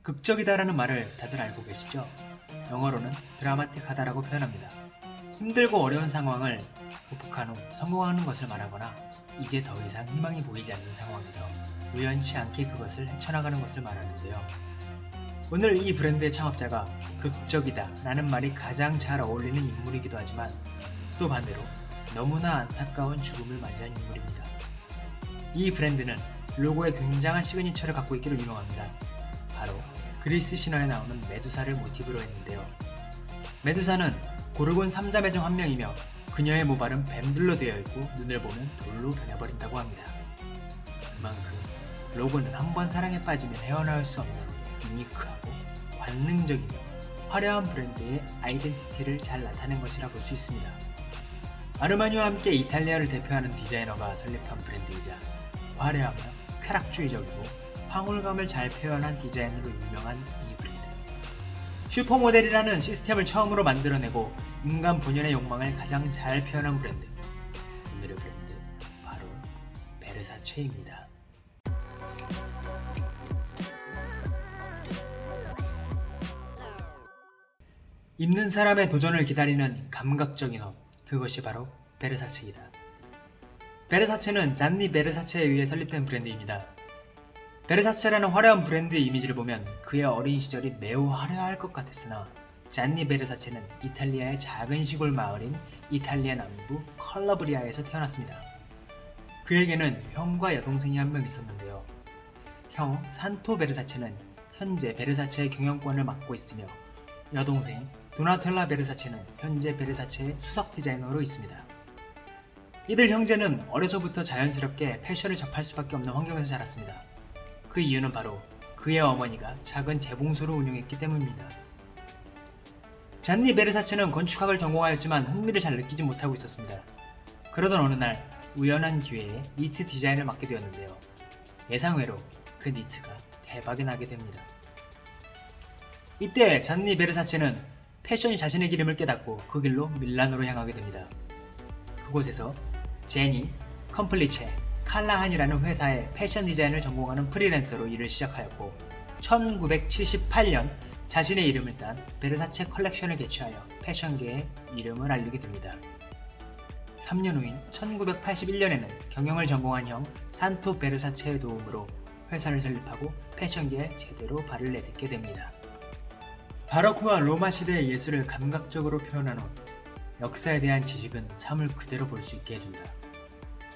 극적이다라는 말을 다들 알고 계시죠? 영어로는 드라마틱하다라고 표현합니다. 힘들고 어려운 상황을 극복한 후 성공하는 것을 말하거나 이제 더 이상 희망이 보이지 않는 상황에서 우연치 않게 그것을 헤쳐나가는 것을 말하는데요. 오늘 이 브랜드의 창업자가 극적이다 라는 말이 가장 잘 어울리는 인물이기도 하지만 또 반대로 너무나 안타까운 죽음을 맞이한 인물입니다. 이 브랜드는 로고에 굉장한 시그니처를 갖고 있기로 유명합니다. 바로 그리스 신화에 나오는 메두사를 모티브로 했는데요. 메두사는 고르곤 3자매 중 한 명이며 그녀의 모발은 뱀들로 되어 있고 눈을 보면 돌로 변해버린다고 합니다. 그만큼 로고는 한번 사랑에 빠지면 헤어나올 수 없는 유니크하고 관능적이며 화려한 브랜드의 아이덴티티를 잘 나타낸 것이라 볼 수 있습니다. 아르마니와 함께 이탈리아를 대표하는 디자이너가 설립한 브랜드이자 화려하며 쾌락주의적이고 황홀감을 잘 표현한 디자인으로 유명한 이 브랜드. 슈퍼모델이라는 시스템을 처음으로 만들어내고 인간 본연의 욕망을 가장 잘 표현한 브랜드. 오늘의 브랜드 바로 베르사체입니다. 입는 사람의 도전을 기다리는 감각적인 옷, 그것이 바로 베르사체이다. 베르사체는 잔니 베르사체에 의해 설립된 브랜드입니다. 베르사체라는 화려한 브랜드 이미지를 보면 그의 어린 시절이 매우 화려할 것 같았으나 잔니 베르사체는 이탈리아의 작은 시골 마을인 이탈리아 남부 컬러브리아에서 태어났습니다. 그에게는 형과 여동생이 한 명 있었는데요. 형 산토 베르사체는 현재 베르사체의 경영권을 맡고 있으며 여동생 도나텔라 베르사체는 현재 베르사체의 수석 디자이너로 있습니다. 이들 형제는 어려서부터 자연스럽게 패션을 접할 수밖에 없는 환경에서 자랐습니다. 그 이유는 바로 그의 어머니가 작은 재봉소를 운영했기 때문입니다. 잔니 베르사체는 건축학을 전공하였지만 흥미를 잘 느끼지 못하고 있었습니다. 그러던 어느 날 우연한 기회에 니트 디자인을 맡게 되었는데요. 예상외로 그 니트가 대박이 나게 됩니다. 이때 잔니 베르사체는 패션이 자신의 기름을 깨닫고 그 길로 밀라노로 향하게 됩니다. 그곳에서 제니, 컴플리체, 칼라한이라는 회사의 패션 디자인을 전공하는 프리랜서로 일을 시작하였고 1978년 자신의 이름을 딴 베르사체 컬렉션을 개최하여 패션계에 이름을 알리게 됩니다. 3년 후인 1981년에는 경영을 전공한 형 산토 베르사체의 도움으로 회사를 설립하고 패션계에 제대로 발을 내딛게 됩니다. 바로크와 로마 시대의 예술을 감각적으로 표현한 옷, 역사에 대한 지식은 삶을 그대로 볼 수 있게 해준다.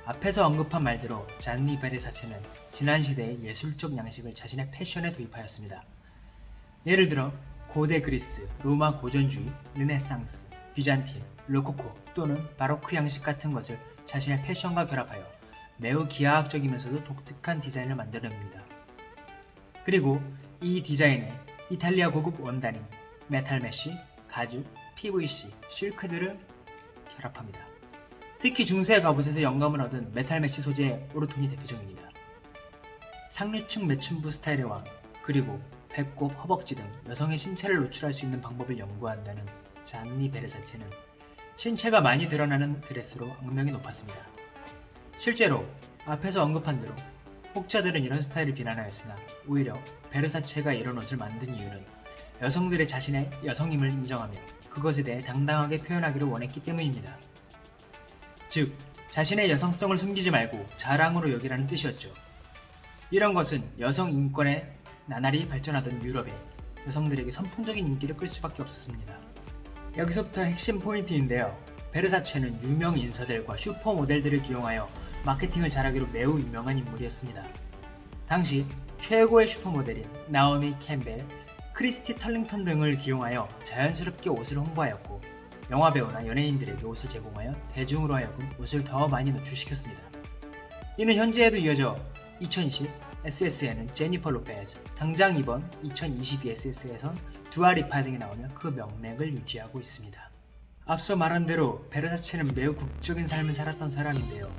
앞에서 언급한 말대로 잔니 베르사체는 지난 시대의 예술적 양식을 자신의 패션에 도입하였습니다. 예를 들어 고대 그리스, 로마 고전주의, 르네상스, 비잔틴, 로코코 또는 바로크 양식 같은 것을 자신의 패션과 결합하여 매우 기하학적이면서도 독특한 디자인을 만들어냅니다. 그리고 이 디자인에 이탈리아 고급 원단인 메탈 메쉬, 가죽, PVC, 실크들을 결합합니다. 특히 중세 갑옷에서 영감을 얻은 메탈 메쉬 소재의 오르톤이 대표적입니다. 상류층 매춘부 스타일의 왕, 그리고 배꼽, 허벅지 등 여성의 신체를 노출할 수 있는 방법을 연구한다는 잔니 베르사체는 신체가 많이 드러나는 드레스로 악명이 높았습니다. 실제로 앞에서 언급한 대로 혹자들은 이런 스타일을 비난하였으나 오히려 베르사체가 이런 옷을 만든 이유는 여성들의 자신의 여성임을 인정하며 그것에 대해 당당하게 표현하기를 원했기 때문입니다. 즉, 자신의 여성성을 숨기지 말고 자랑으로 여기라는 뜻이었죠. 이런 것은 여성 인권에 나날이 발전하던 유럽의 여성들에게 선풍적인 인기를 끌 수밖에 없었습니다. 여기서부터 핵심 포인트인데요. 베르사체는 유명 인사들과 슈퍼모델들을 기용하여 마케팅을 잘하기로 매우 유명한 인물이었습니다. 당시 최고의 슈퍼모델인 나오미 캠벨, 크리스티 털링턴 등을 기용하여 자연스럽게 옷을 홍보하였고 영화배우나 연예인들에게 옷을 제공하여 대중으로 하여금 옷을 더 많이 노출시켰습니다. 이는 현재에도 이어져 2020 SS에는 제니퍼 로페즈, 당장 이번 2022 SS에선 두아리파 등이 나오며 그 명맥을 유지하고 있습니다. 앞서 말한 대로 베르사체는 매우 국적인 삶을 살았던 사람인데요.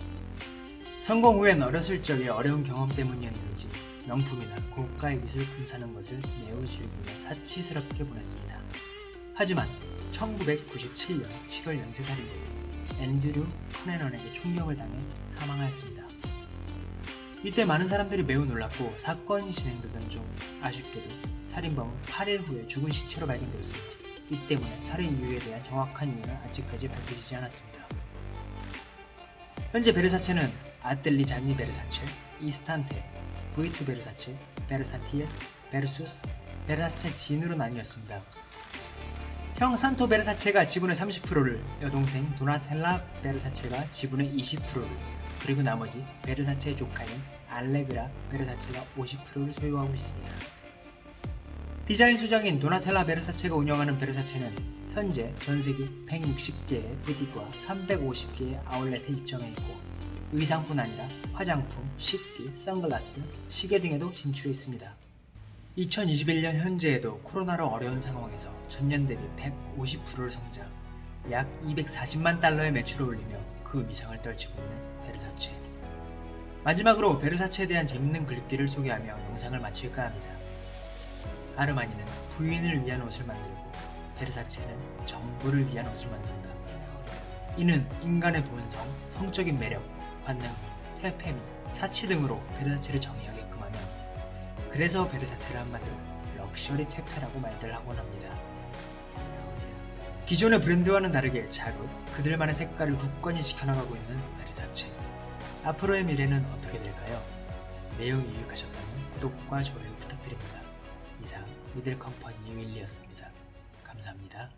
성공 후엔 어렸을 적의 어려운 경험 때문이었는지 명품이나 고가의 미술품 사는 것을 매우 즐기며 사치스럽게 보냈습니다. 하지만 1997년 7월 연쇄살인 후 앤드류 커네넌에게 총격을 당해 사망하였습니다. 이때 많은 사람들이 매우 놀랐고 사건이 진행되던 중 아쉽게도 살인범은 8일 후에 죽은 시체로 발견되었습니다. 이 때문에 살인 이유에 대한 정확한 이유는 아직까지 밝혀지지 않았습니다. 현재 베르사체는 아델리 잔니 베르사체, 이스탄테, 브이투 베르사체, 베르사티에, 베르수스, 베르사체 진으로 나뉘었습니다. 형 산토 베르사체가 지분의 30%를, 여동생 도나텔라 베르사체가 지분의 20%를, 그리고 나머지 베르사체의 조카인 알레그라 베르사체가 50%를 소유하고 있습니다. 디자인 수장인 도나텔라 베르사체가 운영하는 베르사체는 현재 전세계 160개의 부티크와 350개의 아울렛에 입점해 있고 의상뿐 아니라 화장품, 식기, 선글라스, 시계 등에도 진출해 있습니다. 2021년 현재에도 코로나로 어려운 상황에서 전년 대비 150%를 성장, 약 240만 달러의 매출을 올리며 그 위상을 떨치고 있는 베르사체. 마지막으로 베르사체에 대한 재밌는 글귀를 소개하며 영상을 마칠까 합니다. 아르마니는 부인을 위한 옷을 만들고 베르사체는 정부를 위한 옷을 만든다. 이는 인간의 본성, 성적인 매력, 관능미, 퇴폐미, 사치 등으로 베르사체를 정의하게끔 하며, 그래서 베르사체를 한마디로 럭셔리 퇴폐라고 말들 하곤 합니다. 기존의 브랜드와는 다르게 자극, 그들만의 색깔을 굳건히 지켜나가고 있는 베르사체. 앞으로의 미래는 어떻게 될까요? 내용이 유익하셨다면 구독과 좋아요 부탁드립니다. 이상 미들컴퍼니의 윌리였습니다. 감사합니다.